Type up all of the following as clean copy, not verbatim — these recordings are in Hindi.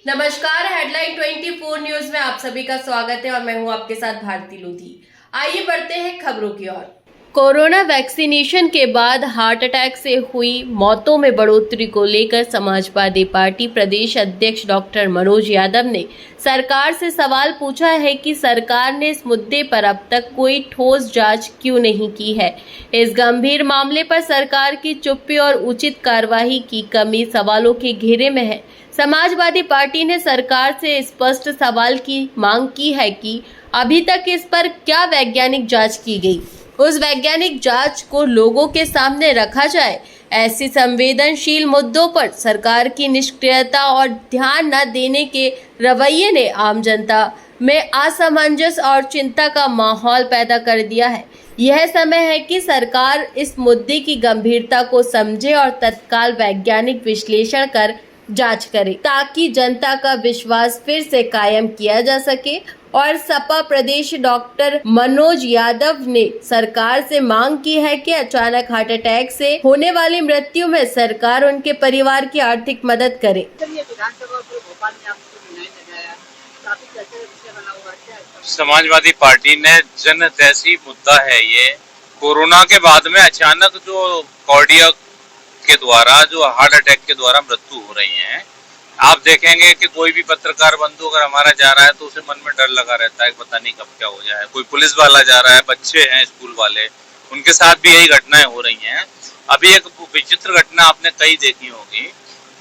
नमस्कार, हेडलाइन 24 न्यूज में आप सभी का स्वागत है और मैं हूं आपके साथ भारती लोधी। आइए बढ़ते हैं खबरों की ओर। कोरोना वैक्सीनेशन के बाद हार्ट अटैक से हुई मौतों में बढ़ोतरी को लेकर समाजवादी पार्टी प्रदेश अध्यक्ष डॉक्टर मनोज यादव ने सरकार से सवाल पूछा है कि सरकार ने इस मुद्दे पर अब तक कोई ठोस जांच क्यों नहीं की है। इस गंभीर मामले पर सरकार की चुप्पी और उचित कार्रवाई की कमी सवालों के घेरे में है। समाजवादी पार्टी ने सरकार से स्पष्ट सवाल की मांग की है कि अभी तक इस पर क्या वैज्ञानिक जांच की गई, उस वैज्ञानिक जांच को लोगों के सामने रखा जाए। ऐसी संवेदनशील मुद्दों पर सरकार की निष्क्रियता और ध्यान न देने के रवैये ने आम जनता में असमंजस और चिंता का माहौल पैदा कर दिया है। यह समय है कि सरकार इस मुद्दे की गंभीरता को समझे और तत्काल वैज्ञानिक विश्लेषण कर जांच करे, ताकि जनता का विश्वास फिर से कायम किया जा सके। और सपा प्रदेश डॉक्टर मनोज यादव ने सरकार से मांग की है कि अचानक हार्ट अटैक से होने वाली मृत्यु में सरकार उनके परिवार की आर्थिक मदद करे। समाजवादी पार्टी ने जनहितैषी मुद्दा है ये। कोरोना के बाद में अचानक जो कार्डियक के द्वारा जो हार्ट अटैक के द्वारा मृत्यु हो रही है, आप देखेंगे कि कोई भी पत्रकार बंधु अगर हमारा जा रहा है तो उसे मन में डर लगा रहता है कि पता नहीं कब क्या हो जाए। कोई पुलिस वाला जा रहा है, बच्चे हैं स्कूल वाले, उनके साथ भी यही घटनाएं हो रही हैं। अभी एक विचित्र घटना आपने कई देखी होगी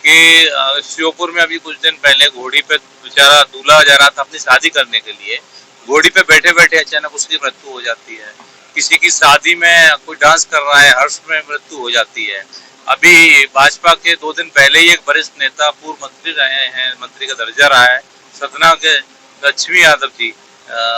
कि श्योपुर में अभी कुछ दिन पहले घोड़ी पे बेचारा दूल्हा जा रहा था अपनी शादी करने के लिए, घोड़ी पे बैठे बैठे अचानक उसकी मृत्यु हो जाती है। किसी की शादी में कोई डांस कर रहा है, हर्ष में मृत्यु हो जाती है। अभी भाजपा के 2 दिन पहले ही एक वरिष्ठ नेता, पूर्व मंत्री रहे हैं, मंत्री का दर्जा रहा है, सतना के लक्ष्मी यादव जी,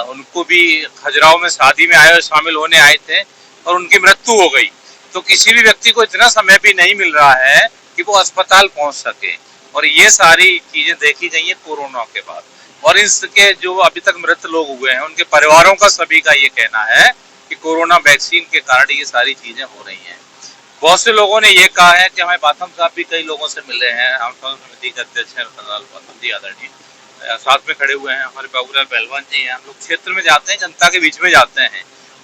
उनको भी खजुराहो में शादी में आए और शामिल होने आए थे और उनकी मृत्यु हो गई। तो किसी भी व्यक्ति को इतना समय भी नहीं मिल रहा है कि वो अस्पताल पहुंच सके। और ये सारी चीजें देखी गई है कोरोना के बाद। और इसके जो अभी तक मृत लोग हुए हैं उनके परिवारों का सभी का ये कहना है कि कोरोना वैक्सीन के कारण ये सारी चीजें हो रही हैं। बहुत से लोगों ने ये कहा है कि हमें बाथम साहब भी कई लोगों से मिले हैं, हम समिति के अध्यक्ष हैं बाथम जी आदरणीय, साथ में खड़े हुए हैं हमारे बाबूलाल पहलवान जी हैं। हम लोग क्षेत्र में जाते हैं, जनता के बीच में जाते हैं,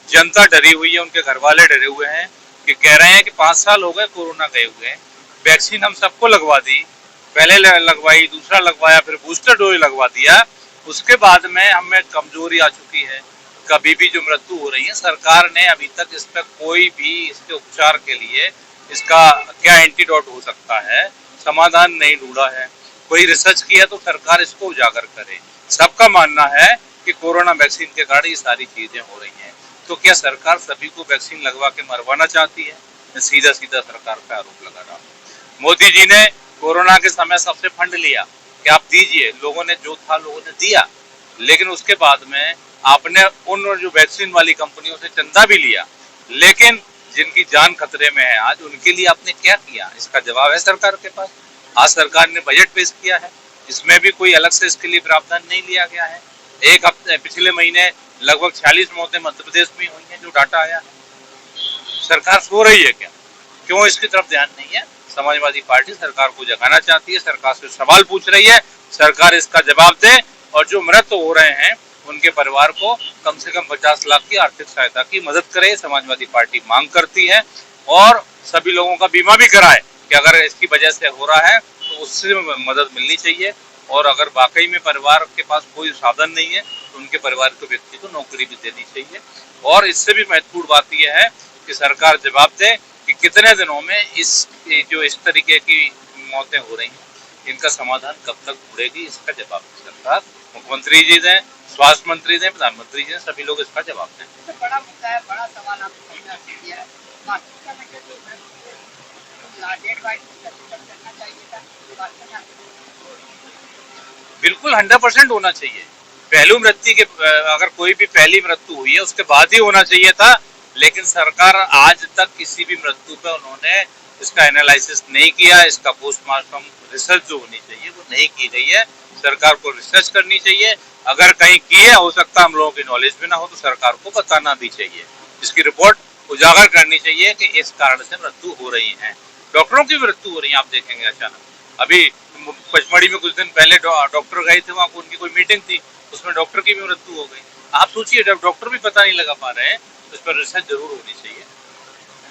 जनता डरी हुई है, उनके घर वाले डरे हुए हैं कि कह रहे हैं कि 5 साल हो गए कोरोना गए हुए, वैक्सीन हम सबको लगवा दी, पहले लगवाई, दूसरा लगवाया, फिर बूस्टर डोज लगवा दिया, उसके बाद में हमें कमजोरी आ चुकी है, कभी भी जो मृत्यु हो रही है। सरकार ने अभी तक इस पर कोई भी इसके उपचार के लिए इसका क्या एंटीडोट हो सकता है समाधान नहीं ढूंढा है। कोई रिसर्च किया तो सरकार इसको उजागर करे। सबका मानना है कि कोरोना वैक्सीन के कारण ये सारी चीजें हो रही हैं। तो क्या सरकार सभी को वैक्सीन लगवा के मरवाना चाहती है? मैं सीधा सीधा सरकार पे आरोप लगा रहा हूँ। मोदी जी ने कोरोना के समय सबसे फंड लिया कि आप दीजिए, लोगों ने जो था लोगों ने दिया, लेकिन उसके बाद में आपने उन जो वैक्सीन वाली कंपनियों से चंदा भी लिया, लेकिन जिनकी जान खतरे में है आज, उनके लिए आपने क्या किया? इसका जवाब है सरकार के पास। आज सरकार ने बजट पेश किया है, इसमें भी कोई अलग से इसके लिए प्रावधान नहीं लिया गया है। एक हफ्ते पिछले महीने लगभग 46 मौतें मध्य प्रदेश में हुई हैं, जो डाटा आया है। सरकार सो रही है क्या? क्यों इसकी तरफ ध्यान नहीं है? समाजवादी पार्टी सरकार को जगाना चाहती है, सरकार से सवाल पूछ रही है, सरकार इसका जवाब दे और जो मृत हो रहे हैं उनके परिवार को कम से कम 50 लाख की आर्थिक सहायता की मदद करे। समाजवादी पार्टी मांग करती है और सभी लोगों का बीमा भी कराए कि अगर इसकी वजह से हो रहा है तो उससे मदद मिलनी चाहिए। और अगर वाकई में परिवार के पास कोई साधन नहीं है तो उनके परिवार के व्यक्ति को नौकरी भी देनी चाहिए। और इससे भी महत्वपूर्ण बात यह है कि सरकार जवाब दे कि कितने दिनों में इस तरीके की मौतें हो रही हैं, इनका समाधान कब तक ढूंढेगी, इसका जवाब सरकार, मुख्यमंत्री जी दें, स्वास्थ्य मंत्री दें, प्रधानमंत्री जी दें, सभी लोग इसका जवाब दें। बड़ा मुद्दा है, बड़ा सवाल आपने किया है। बिल्कुल 100% होना चाहिए। पहलू मृत्यु के अगर कोई भी पहली मृत्यु हुई है उसके बाद ही होना चाहिए था, लेकिन सरकार आज तक किसी भी मृत्यु पर उन्होंने इसका एनालिसिस नहीं किया। इसका पोस्टमार्टम रिसर्च जो होनी चाहिए वो नहीं की गई है। सरकार को रिसर्च करनी चाहिए, अगर कहीं की है, हो सकता हम लोगों की नॉलेज में ना हो तो सरकार को बताना भी चाहिए, इसकी रिपोर्ट उजागर करनी चाहिए कि इस कारण से मृत्यु हो रही है। डॉक्टरों की मृत्यु हो रही है, आप देखेंगे अचानक। अभी पचमढ़ी में कुछ दिन पहले डॉक्टर गए थे, वहाँ उनकी कोई मीटिंग थी, उसमें डॉक्टर की भी मृत्यु हो गई। आप सोचिए, जब डॉक्टर भी पता नहीं लगा पा रहे हैं तो इस पर रिसर्च जरूर होनी चाहिए।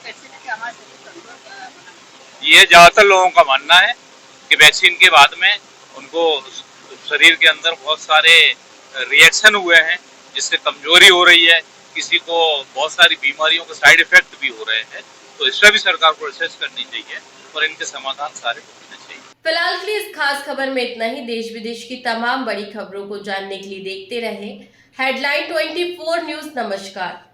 वैक्सीन के हमारे शरीर कमजोर बना ये ज्यादातर लोगों का मानना है कि वैक्सीन के बाद में उनको शरीर के अंदर बहुत सारे रिएक्शन हुए हैं, जिससे कमजोरी हो रही है, किसी को बहुत सारी बीमारियों के साइड इफेक्ट भी हो रहे हैं। तो इस पर भी सरकार को रिसर्च करनी चाहिए और इनके समाधान सारे होने चाहिए। फिलहाल के लिए इस खास खबर में इतना ही। देश विदेश की तमाम बड़ी खबरों को जानने के लिए देखते रहे हेडलाइन 24 न्यूज। नमस्कार।